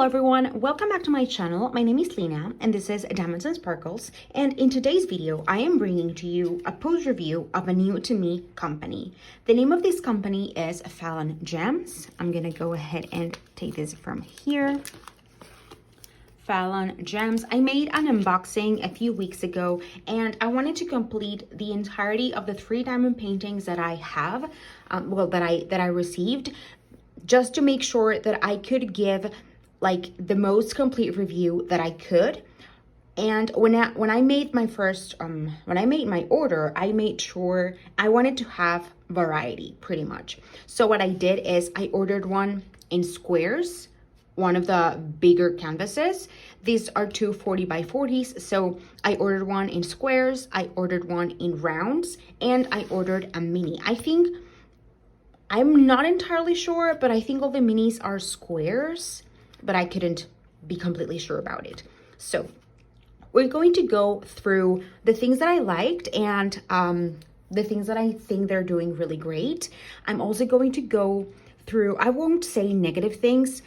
Hello everyone, welcome back to my channel. My name is Lena and this is Diamonds and Sparkles, and in today's video I am bringing to you a post review of a new to me company. The name of this company is FallonGems. I'm gonna go ahead and take this from here. FallonGems. I made an unboxing a few weeks ago and I wanted to complete the entirety of the 3 diamond paintings that I have, that I received, just to make sure that I could give like the most complete review that I could. And when I made my first when I made my order, I made sure I wanted to have variety pretty much. So what I did is I ordered one in squares, one of the bigger canvases. These are 2 40 by 40s. So I ordered one in squares, I ordered one in rounds, and I ordered a mini. I'm not entirely sure, but I think all the minis are squares, but I couldn't be completely sure about it. So we're going to go through the things that I liked and the things that I think they're doing really great. I'm also going to go through, I won't say negative things.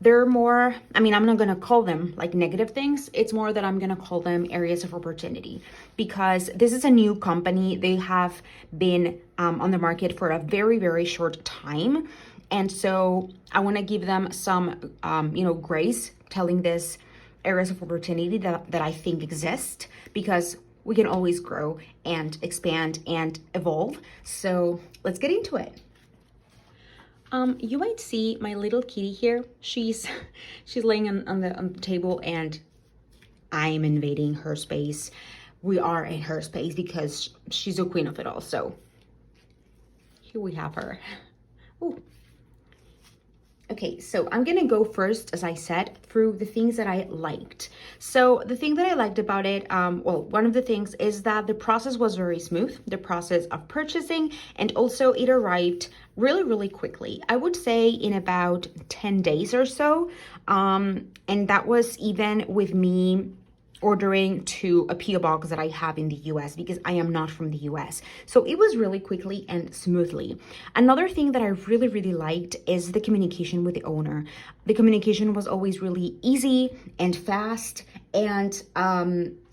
They're more, I'm not going to call them like negative things. It's more that I'm going to call them areas of opportunity, because this is a new company. They have been on the market for a very, very short time. And so I want to give them some, grace, telling this areas of opportunity that I think exist, because we can always grow and expand and evolve. So let's get into it. You might see my little kitty here. She's laying on the table and I'm invading her space. We are in her space because she's the queen of it all. So here we have her. Ooh. Okay, so I'm gonna go first, as I said, through the things that I liked. So the thing that I liked about it, one of the things is that the process was very smooth, the process of purchasing, and also it arrived really, really quickly. I would say in about 10 days or so. And that was even with me ordering to a PO box that I have in the US, because I am not from the US. So it was really quickly and smoothly. Another thing that I really, really liked is the communication with the owner. The communication was always really easy and fast. And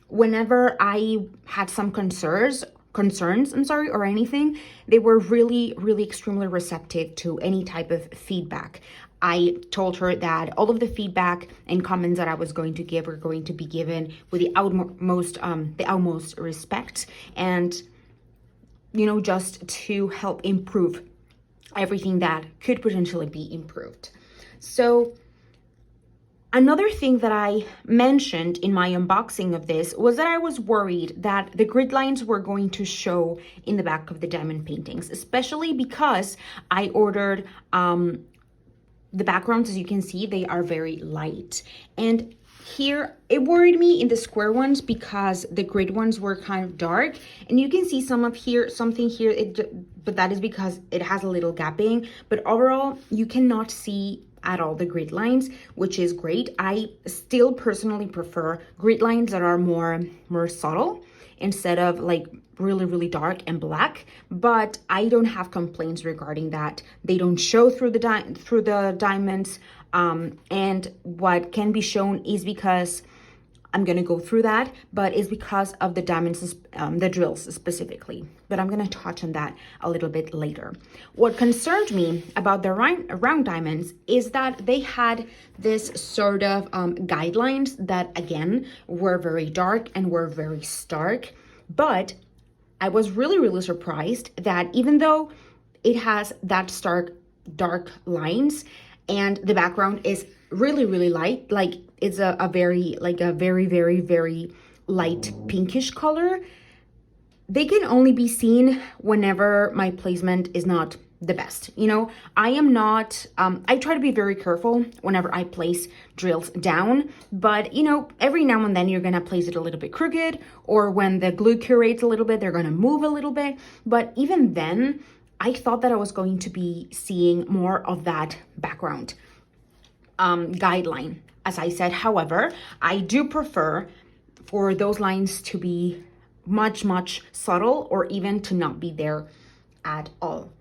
whenever I had some concerns, or anything, they were really, really extremely receptive to any type of feedback. I told her that all of the feedback and comments that I was going to give were going to be given with the utmost respect, and just to help improve everything that could potentially be improved. So another thing that I mentioned in my unboxing of this was that I was worried that the grid lines were going to show in the back of the diamond paintings, especially because I ordered the backgrounds. As you can see, they are very light. And here, it worried me in the square ones because the grid ones were kind of dark. And you can see something here, but that is because it has a little gapping. But overall, you cannot see at all the grid lines, which is great. I still personally prefer grid lines that are more subtle instead of like really, really dark and black, but I don't have complaints regarding that. They don't show through the diamonds, and what can be shown is because I'm gonna go through that, but it's because of the diamonds, the drills specifically. But I'm gonna touch on that a little bit later. What concerned me about the round diamonds is that they had this sort of guidelines that again were very dark and were very stark. But I was really, really surprised that even though it has that stark, dark lines and the background is really, really light, like it's a very, very, very light pinkish color, they can only be seen whenever my placement is not the best. I am not, I try to be very careful whenever I place drills down, but every now and then you're gonna place it a little bit crooked, or when the glue curates a little bit, they're gonna move a little bit. But even then, I thought that I was going to be seeing more of that background guideline. As I said, however, I do prefer for those lines to be much, much subtle, or even to not be there at all.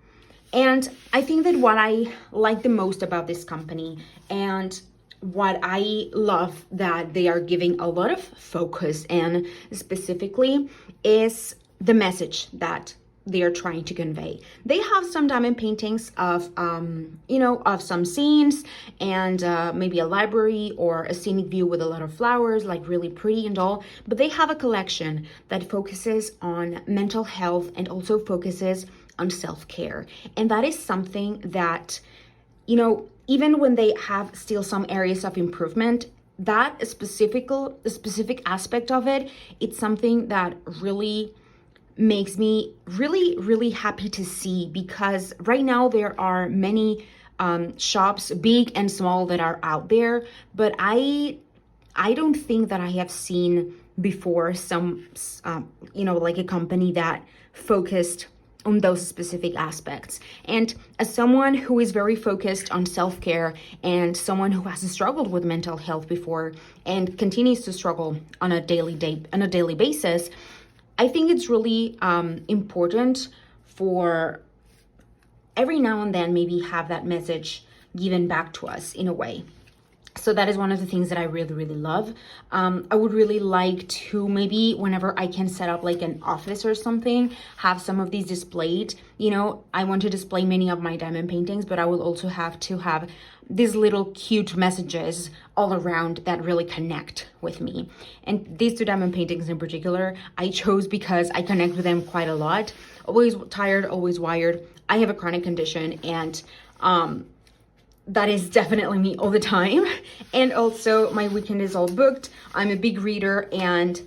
And I think that what I like the most about this company, and what I love that they are giving a lot of focus and specifically is the message that they are trying to convey. They have some diamond paintings of, of some scenes and maybe a library or a scenic view with a lot of flowers, like really pretty and all. But they have a collection that focuses on mental health and also focuses on self-care. And that is something that, even when they have still some areas of improvement, that specific aspect of it, it's something that really makes me really, really happy to see, because right now there are many shops, big and small, that are out there, but I don't think that I have seen before some, like a company that focused on those specific aspects. And as someone who is very focused on self-care and someone who has struggled with mental health before and continues to struggle on a daily basis, I think it's really important for every now and then maybe have that message given back to us in a way. So that is one of the things that I really, really love. I would really like to maybe whenever I can set up like an office or something, have some of these displayed. I want to display many of my diamond paintings, but I will also have to have these little cute messages all around that really connect with me. And these two diamond paintings in particular, I chose because I connect with them quite a lot. Always tired, always wired. I have a chronic condition, and that is definitely me all the time. And also my weekend is all booked. I'm a big reader, and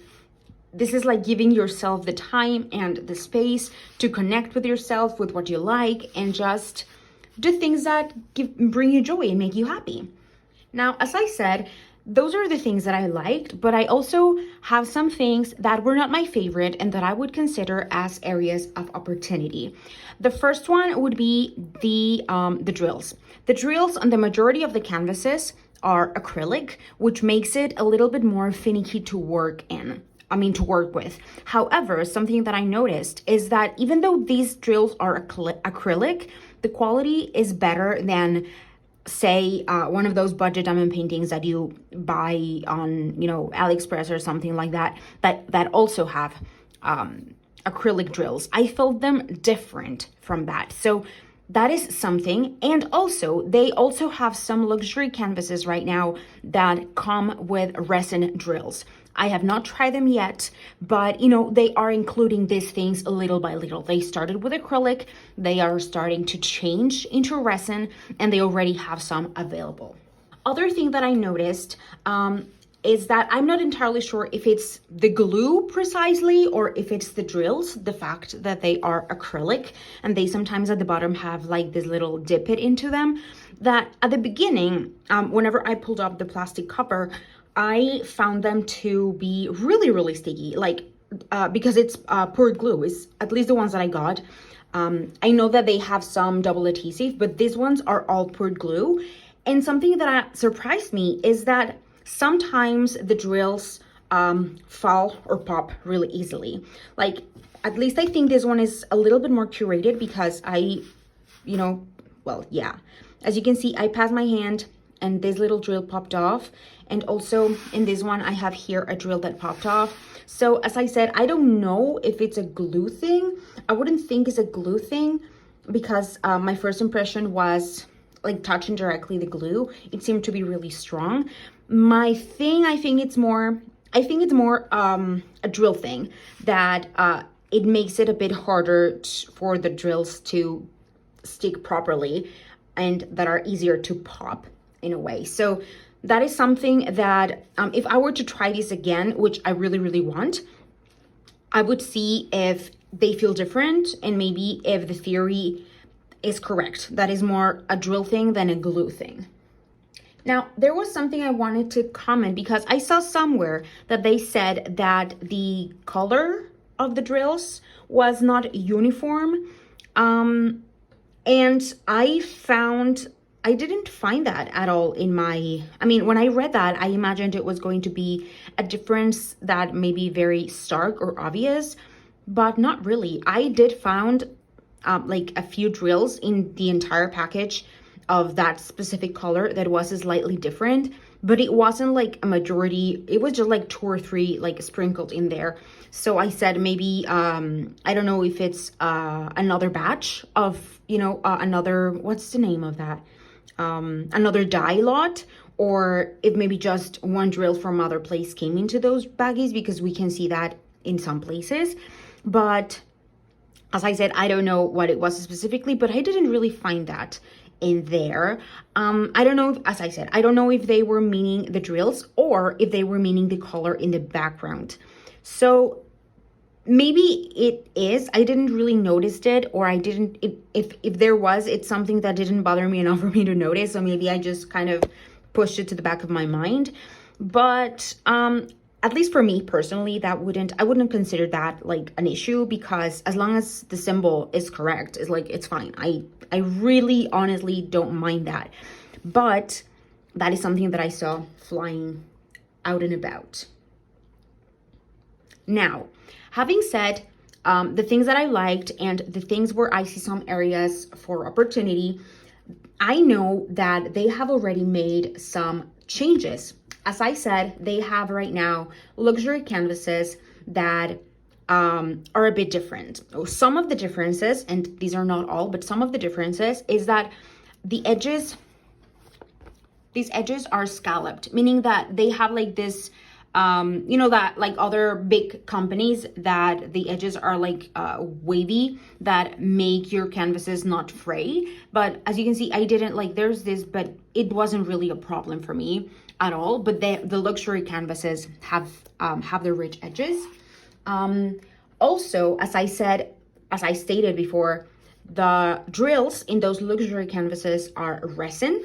this is like giving yourself the time and the space to connect with yourself, with what you like, and just do things that bring you joy and make you happy. Now, as I said, those are the things that I liked, but I also have some things that were not my favorite and that I would consider as areas of opportunity. The first one would be the drills. The drills on the majority of the canvases are acrylic, which makes it a little bit more finicky to work with. However, something that I noticed is that even though these drills are acrylic, the quality is better than, say, one of those budget diamond paintings that you buy on, AliExpress or something like that also have acrylic drills. I felt them different from that. So that is something. And also, they also have some luxury canvases right now that come with resin drills. I have not tried them yet, but they are including these things little by little. They started with acrylic, they are starting to change into resin, and they already have some available. Other thing that I noticed is that I'm not entirely sure if it's the glue precisely or if it's the drills, the fact that they are acrylic and they sometimes at the bottom have like this little dip it into them, that at the beginning, whenever I pulled up the plastic cover, I found them to be really, really sticky, because it's poured glue, is at least the ones that I got. I know that they have some double adhesive, but these ones are all poured glue. And something that surprised me is that sometimes the drills fall or pop really easily. At least I think this one is a little bit more curated because as you can see, I passed my hand and this little drill popped off. And also in this one, I have here a drill that popped off. So as I said, I don't know if it's a glue thing. I wouldn't think it's a glue thing because my first impression was like touching directly the glue. It seemed to be really strong. I think it's more a drill thing that it makes it a bit harder for the drills to stick properly and that are easier to pop in a way. So that is something that if I were to try this again, which I really, really want, I would see if they feel different and maybe if the theory is correct. That is more a drill thing than a glue thing. Now, there was something I wanted to comment because I saw somewhere that they said that the color of the drills was not uniform. And I didn't find that at all when I read that, I imagined it was going to be a difference that may be very stark or obvious, but not really. I did found a few drills in the entire package of that specific color that was slightly different, but it wasn't like a majority. It was just like 2 or 3 like sprinkled in there. So I said maybe I don't know if it's another batch of, you know, another, what's the name of that, another dye lot, or if maybe just one drill from other place came into those baggies, because we can see that in some places. But as I said, I don't know what it was specifically, but I didn't really find that in there. I don't know if, as I said, I don't know if they were meaning the drills or if they were meaning the color in the background. So maybe it is. I didn't really notice it, or I didn't, if there was, it's something that didn't bother me enough for me to notice. So maybe I just kind of pushed it to the back of my mind. But at least for me personally, I wouldn't consider that like an issue, because as long as the symbol is correct, it's like, it's fine. I really honestly don't mind that. But that is something that I saw flying out and about. Now, having said the things that I liked and the things where I see some areas for opportunity, I know that they have already made some changes. As I said, they have right now luxury canvases that are a bit different. Some of the differences, and these are not all, but some of the differences is that the edges, these edges are scalloped, meaning that they have like this, you know, that like other big companies that the edges are like wavy, that make your canvases not fray. But as you can see, I didn't like, there's this, but it wasn't really a problem for me at all. But the luxury canvases have the rich edges. Also, as I stated before, the drills in those luxury canvases are resin.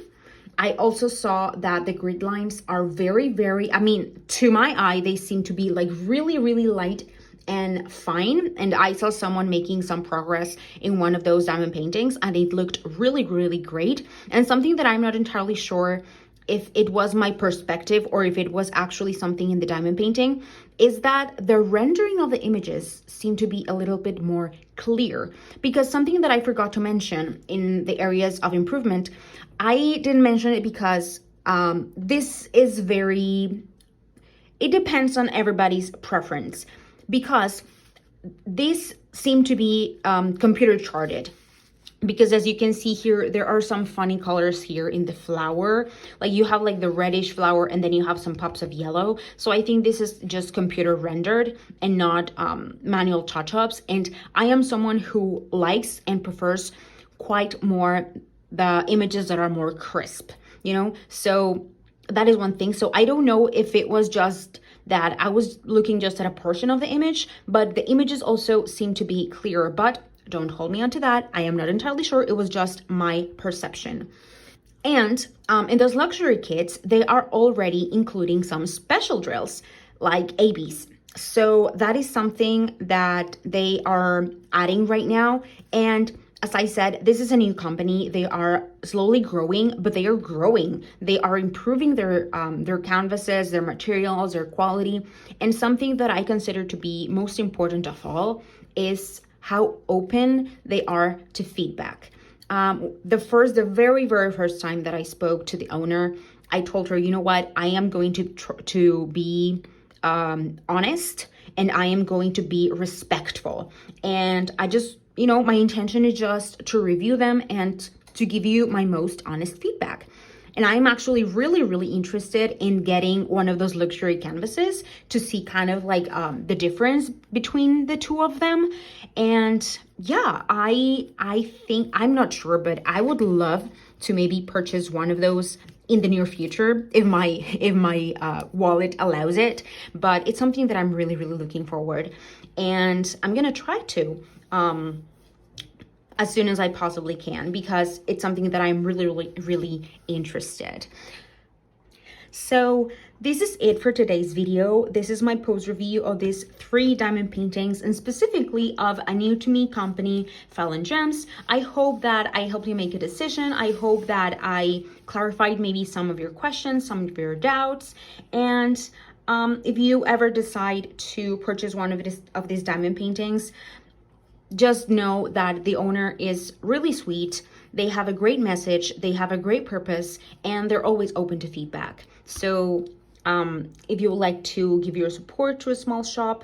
I also saw that the grid lines are very, very, I mean, to my eye, they seem to be like really, really light and fine. And I saw someone making some progress in one of those diamond paintings, and it looked really, really great. And something that I'm not entirely sure if it was my perspective or if it was actually something in the diamond painting, is that the rendering of the images seem to be a little bit more clear. Because something that I forgot to mention in the areas of improvement, I didn't mention it because this is very, it depends on everybody's preference, because these seem to be computer charted. Because as you can see here, there are some funny colors here in the flower. Like you have like the reddish flower, and then you have some pops of yellow. So I think this is just computer rendered and not manual touch-ups. And I am someone who likes and prefers quite more the images that are more crisp, you know? So that is one thing. So I don't know if it was just that I was looking just at a portion of the image, but the images also seem to be clearer. But don't hold me onto that. I am not entirely sure. It was just my perception. And in those luxury kits, they are already including some special drills like ABs. So that is something that they are adding right now. And as I said, this is a new company. They are slowly growing, but they are growing. They are improving their canvases, their materials, their quality. And something that I consider to be most important of all is how open they are to feedback. The very, very first time that I spoke to the owner, I told her, you know what, I am going to be honest, and I am going to be respectful. And I just, you know, my intention is just to review them and to give you my most honest feedback. And I'm actually really, really interested in getting one of those luxury canvases to see kind of like the difference between the two of them. And yeah, I think, I'm not sure, but I would love to maybe purchase one of those in the near future if my wallet allows it. But it's something that I'm really, really looking forward, and I'm gonna try to as soon as I possibly can, because it's something that I'm really, really, really interested. So this is it for today's video. This is my post review of these 3 diamond paintings, and specifically of a new to me company, FallonGems. I hope that I helped you make a decision. I hope that I clarified maybe some of your questions, some of your doubts. And if you ever decide to purchase one of these diamond paintings, just know that the owner is really sweet. They have a great message, they have a great purpose, and they're always open to feedback. So if you would like to give your support to a small shop,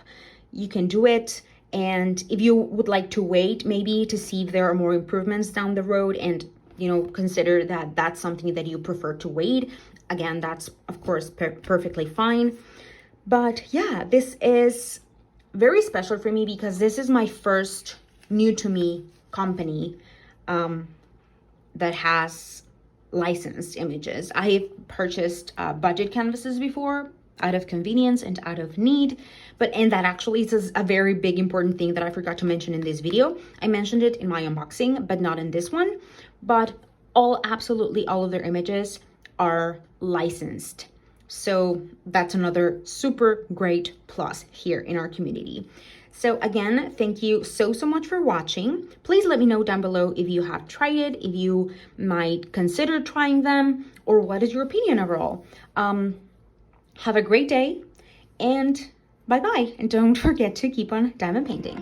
you can do it. And if you would like to wait maybe to see if there are more improvements down the road, and consider that that's something that you prefer to wait, again, that's of course perfectly fine. But yeah, this is very special for me because this is my first new to me company that has licensed images. I have purchased budget canvases before out of convenience and out of need, and that actually is a very big important thing that I forgot to mention in this video. I mentioned it in my unboxing, but not in this one. But absolutely all of their images are licensed. So that's another super great plus here in our community. So again, thank you so much for watching. Please let me know down below if you have tried it, if you might consider trying them, or what is your opinion overall. Have a great day, and bye-bye. And don't forget to keep on diamond painting.